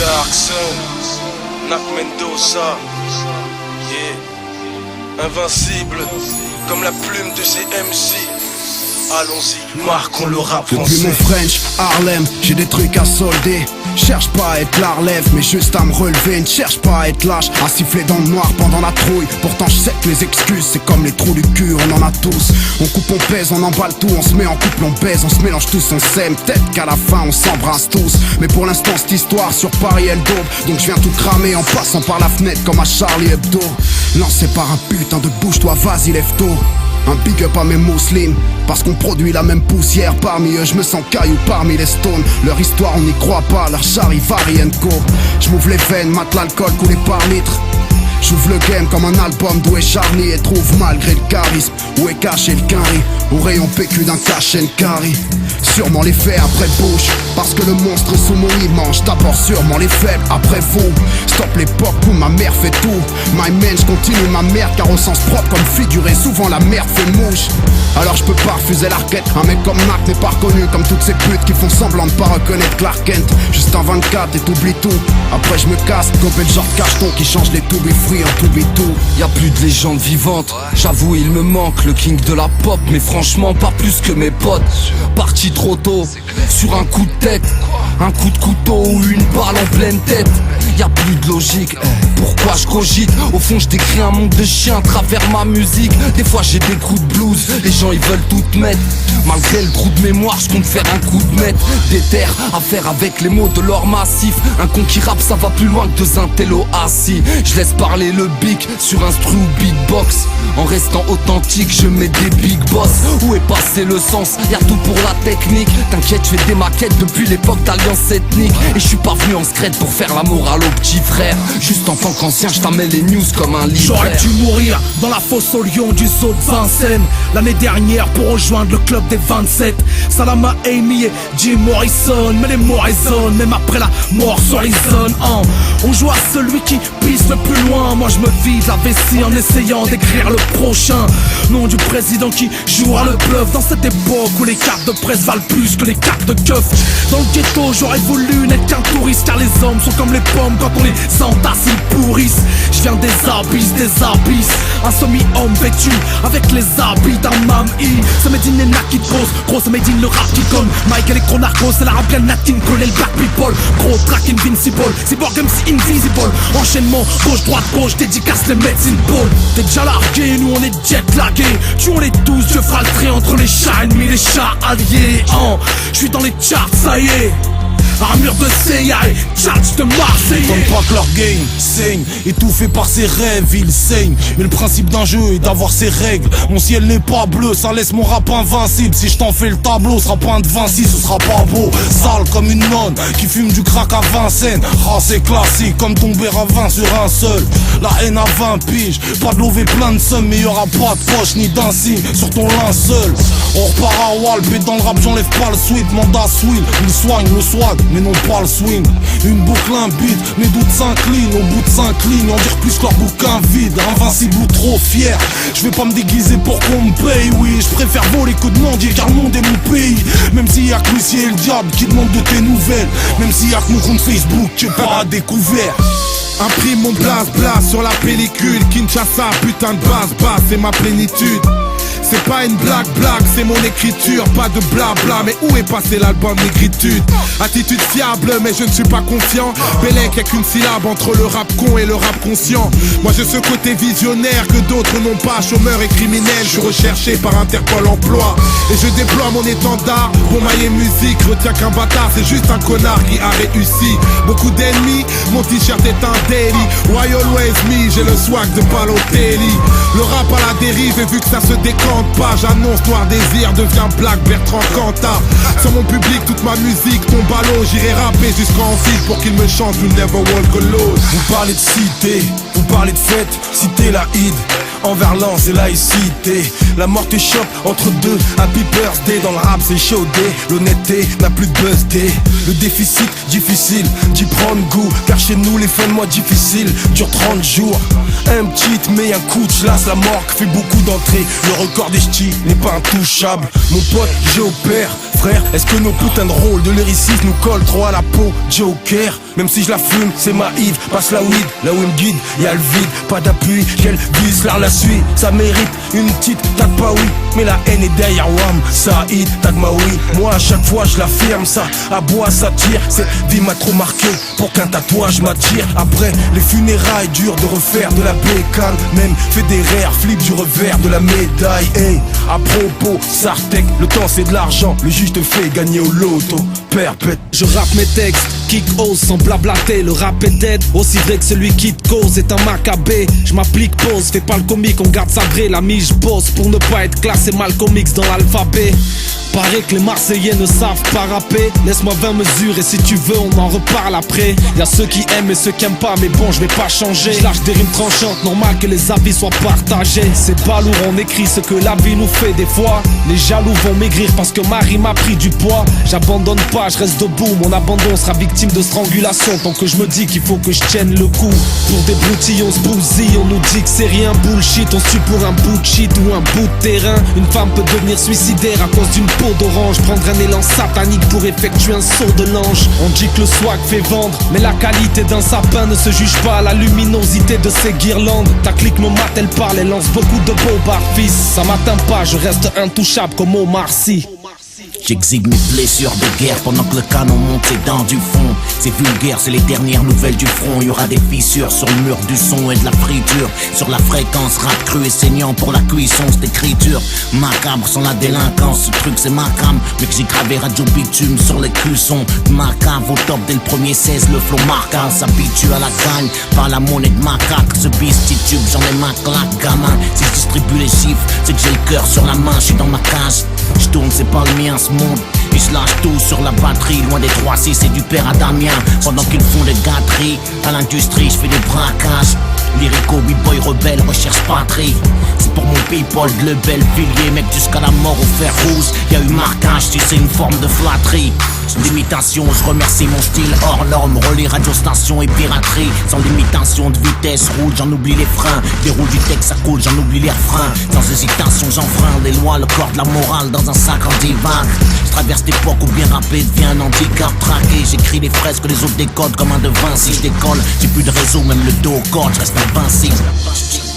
Dark Sun, Nak Mendoza, yeah. Invincible, comme la plume de ces MC. Allons-y, marquons le rap français. Depuis mon French, Harlem, j'ai des trucs à solder. Cherche pas à être la relève, mais juste à me relever. Ne cherche pas à être lâche, à siffler dans le noir pendant la trouille. Pourtant je sais que les excuses, c'est comme les trous du cul, on en a tous. On coupe, on pèse, on emballe tout, on se met en couple, on baise, on se mélange tous, on s'aime. Peut-être qu'à la fin on s'embrasse tous. Mais pour l'instant cette histoire sur Paris elle daube. Donc je viens tout cramer en passant par la fenêtre comme à Charlie Hebdo. Lancé par un putain de bouge-toi, vas-y lève-toi. Un big up à mes mousselines, parce qu'on produit la même poussière. Parmi eux je me sens caillou parmi les stones. Leur histoire on n'y croit pas, leur charivari and go. J'm'ouvre les veines, mate l'alcool coulé par litre. J'ouvre le game comme un album d'où est Charlie et trouve malgré le charisme où est caché le quinri. Au rayon PQ d'un cash and carry. Sûrement les faits après bouche, parce que le monstre sous mon lit mange d'abord sûrement les faibles après vous. Stop l'époque où ma mère fait tout. My man, j'continue ma merde car au sens propre comme figuré souvent la merde fait mouche. Alors je peux pas refuser la requête. Un mec comme Nak n'est pas reconnu comme toutes ces putes qui font semblant de pas reconnaître Clark Kent. Juste un 24 et t'oublies tout. Après je me casse, copé le genre de cacheton qui change les to be free en to be tout. Y'a plus de légende vivante, j'avoue il me manque le king de la pop. Mais franchement pas plus que mes potes. Parti trop tôt, sur un coup de tête, un coup de couteau ou une balle en pleine tête. Y'a plus de logique, pourquoi je cogite? Au fond je décris un monde de chiens à travers ma musique. Des fois j'ai des coups de blues, les gens ils veulent tout mettre. Malgré le trou de mémoire, je compte faire un coup de maître. Des terres à faire avec les mots de l'or massif. Un con qui rappe ça va plus loin que deux intellos assis. Je laisse parler le big sur instru ou beatbox. En restant authentique je mets des big boss. Où est passé le sens? Y'a tout pour la technique. T'inquiète je fais des maquettes depuis l'époque d'alliance ethnique. Et je suis pas venu en secret pour faire la morale au petit frère. Juste en tant qu'ancien je t'amène les news comme un livre. J'aurais dû mourir dans la fosse au lion du zoo de Vincennes l'année dernière pour rejoindre le club des 27. Salam à Amy et Jim Morrison. Mais les mots résonnent même après la mort sur les zones. On joue à celui qui pisse le plus loin. Moi je me vide la vessie en essayant d'écrire le prochain nom du président qui jouera le bluff. Dans cette époque où les cartes de presse valent plus que les cartes de keuf. Dans le ghetto j'aurais voulu n'être qu'un touriste, car les hommes sont comme les pommes, quand on les entasse ils pourrissent. Je viens des abysses, un semi-homme vêtu avec les habits d'un mamie. Ça m'édine les nacs qui trosent, gros ça m'édine le rap qui conne. Mike Electro-Narcos, c'est la rap bien natine, coller le black people. Gros track invincible, cyborg MC invisible. Enchaînement, gauche, dédicace les médecines ball. T'es déjà largué, nous on est jet lagué. Tuons-les tous, je ferai le trait entre les chats ennemis, les chats alliés. Je suis dans les charts, ça y est. Armure de CIA, charge de Marseille. Comme pas que leur game saigne, étouffé par ses rêves, il saigne. Mais le principe d'un jeu est d'avoir ses règles. Mon ciel n'est pas bleu, ça laisse mon rap invincible. Si je t'en fais le tableau, sera pas un de Vinci, ce sera pas beau. Sale comme une nonne qui fume du crack à Vincennes. Ah c'est classique comme tomber à 20 sur un seul. La haine à 20 piges, pas de lové plein de sommes. Mais y'aura pas de poche ni d'insigne sur ton linceul. On repart à Walp et dans le rap j'enlève pas le sweat. Mandat swill, il soigne le swag mais non pas le swing. Une boucle, un beat, mes doutes s'inclinent. Au bout de 5 lignes, on dire plus que leur bouquin vide. Invincible ou trop fier, je vais pas me déguiser pour qu'on me paye. Oui, je préfère voler que demander car le monde est mon pays. Même s'il y a que l'huissier et le diable qui demandent de tes nouvelles. Même s'il y a que mon compte Facebook qui est pas à découvert. Imprime mon blase sur la pellicule. Kinshasa, putain de base, c'est ma plénitude. C'est pas une blague, c'est mon écriture. Pas de blabla, mais où est passé l'album Négritude? Attitude fiable, mais je ne suis pas confiant. Bellec y'a qu'une syllabe entre le rap con et le rap conscient. Moi j'ai ce côté visionnaire que d'autres n'ont pas. Chômeur et criminel, je suis recherché par Interpol Emploi. Et je déploie mon étendard pour mailler musique. Retiens qu'un bâtard, c'est juste un connard qui a réussi. Beaucoup d'ennemis, mon t-shirt est un daily. Why always me, j'ai le swag de Balotelli. Le rap à la dérive et vu que ça se décante pas, j'annonce Noir Désir devient Black Bertrand Cantat. Sur mon public, toute ma musique tombe à l'eau. J'irai rapper jusqu'en fil pour qu'il me chante You Never Walk Alone. Vous parlez de cité, vous parlez de fête, cité la Id. Envers l'anse et laïcité, la mort te chope entre deux. Happy birthday, dans le rap c'est chaudé. L'honnêteté n'a plus de buzz day. Le déficit difficile d'y prendre goût, car chez nous les fins de mois difficiles durent 30 jours. Un petit mais un coup de chlasse, la morgue fait beaucoup d'entrées. Le record des ch'tis n'est pas intouchable. Mon pote j'opère, frère, est-ce que nos putains de rôles de lyriciste nous collent trop à la peau? Joker, même si je la fume, c'est ma Yves. Passe la weed, là où il me guide, y'a le vide. Pas d'appui, quelle bise, l'art la suit. Ça mérite une petite tac pas oui. Mais la haine est derrière Wam, ça hit, tag ma oui. Moi à chaque fois je l'affirme, ça aboie, ça tire. Cette vie m'a trop marqué pour qu'un tatouage m'attire. Après les funérailles, dur de refaire de la bécane. Même Federer, flip du revers de la médaille. Hey, à propos, Sartec, le temps c'est de l'argent. Le juge te fait gagner au loto, perpète. Je rappe mes textes, kick ose sans blablater. Le rap est dead, aussi vrai que celui qui te cause est un macabé. Je m'applique pause, fais pas le comique, on garde sa vraie. L'ami je bosse pour ne pas être classé mal comics dans l'alphabet. Paraît que les Marseillais ne savent pas rapper. Laisse-moi 20 mesures et si tu veux on en reparle après. Y'a ceux qui aiment et ceux qui aiment pas, mais bon je vais pas changer. Je lâche des rimes tranchantes, normal que les avis soient partagés. C'est pas lourd, on écrit ce que la vie nous fait des fois. Les jaloux vont maigrir parce que ma rime a pris du poids. J'abandonne pas, je reste debout, mon abandon sera victime de strangulation. Tant que je me dis qu'il faut que je tienne le coup. Pour des broutilles on se bousille, on nous dit que c'est rien bullshit. On se tue pour un bout de shit ou un bout de terrain. Une femme peut devenir suicidaire à cause d'une d'orange, prendre un élan satanique pour effectuer un saut de l'ange. On dit que le swag fait vendre, mais la qualité d'un sapin ne se juge pas à la luminosité de ses guirlandes. Ta clique me mate, elle parle, elle lance beaucoup de bobards fils. Ça m'atteint pas, je reste intouchable comme Omar Sy. J'exhibe mes blessures de guerre pendant que le canon monte ses dents du fond. C'est vulgaire, c'est les dernières nouvelles du front. Y aura des fissures sur le mur du son et de la friture. Sur la fréquence, rap cru et saignant pour la cuisson, c'est écriture. Macabre sans la délinquance, ce truc c'est ma cam. Mais que j'ai gravé radio bitume sur les cuissons. Macabre au top dès le premier 16, le flow marquant. S'habitue à la gagne par la monnaie de macaque. Ce beast tube, j'en ai ma claque, gamin. Si je distribue les chiffres, c'est que j'ai le cœur sur la main, je suis dans ma cage. Je tourne, c'est pas le mien ce monde. Et je lâche tout sur la batterie, loin des 3-6 et du père à Damien. Pendant qu'ils font des gâteries, à l'industrie je fais des braquages. Lyrico, b-boy rebelle, recherche patrie. C'est pour mon people de le Bellevilliers, mec jusqu'à la mort au fer rouge. Y'a eu marquage, tu sais, une forme de flatterie. L'imitation, je remercie mon style hors norme. Relais, radio, station et piraterie. Sans limitation de vitesse, roule, j'en oublie les freins. Déroule du texte, ça coule, j'en oublie les refrains. Sans hésitation, j'enfreins les lois, le corps de la morale dans un sac en divan. Je traverse l'époque où bien rapper devient un handicap traqué. J'écris les phrases que les autres décodent comme un de Vinci. Je décolle, j'ai plus de réseau, même le dos au corps, je reste invincible.